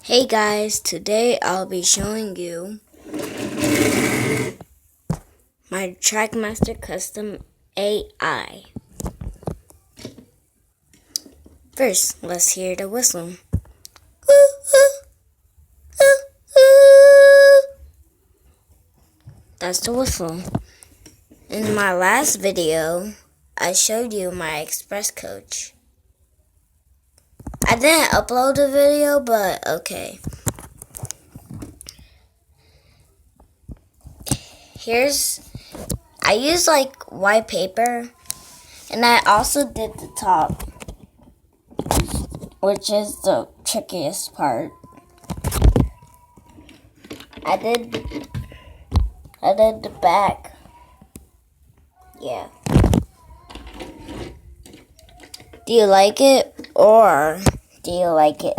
Hey guys, today I'll be showing you my Trackmaster Custom AI. First, let's hear the whistle. That's the whistle. In my last video, I showed you my Express Coach. I didn't upload the video, but okay. I used like white paper, and I also did the top, which is the trickiest part. I did the back. Yeah. Do you like it, or do you like it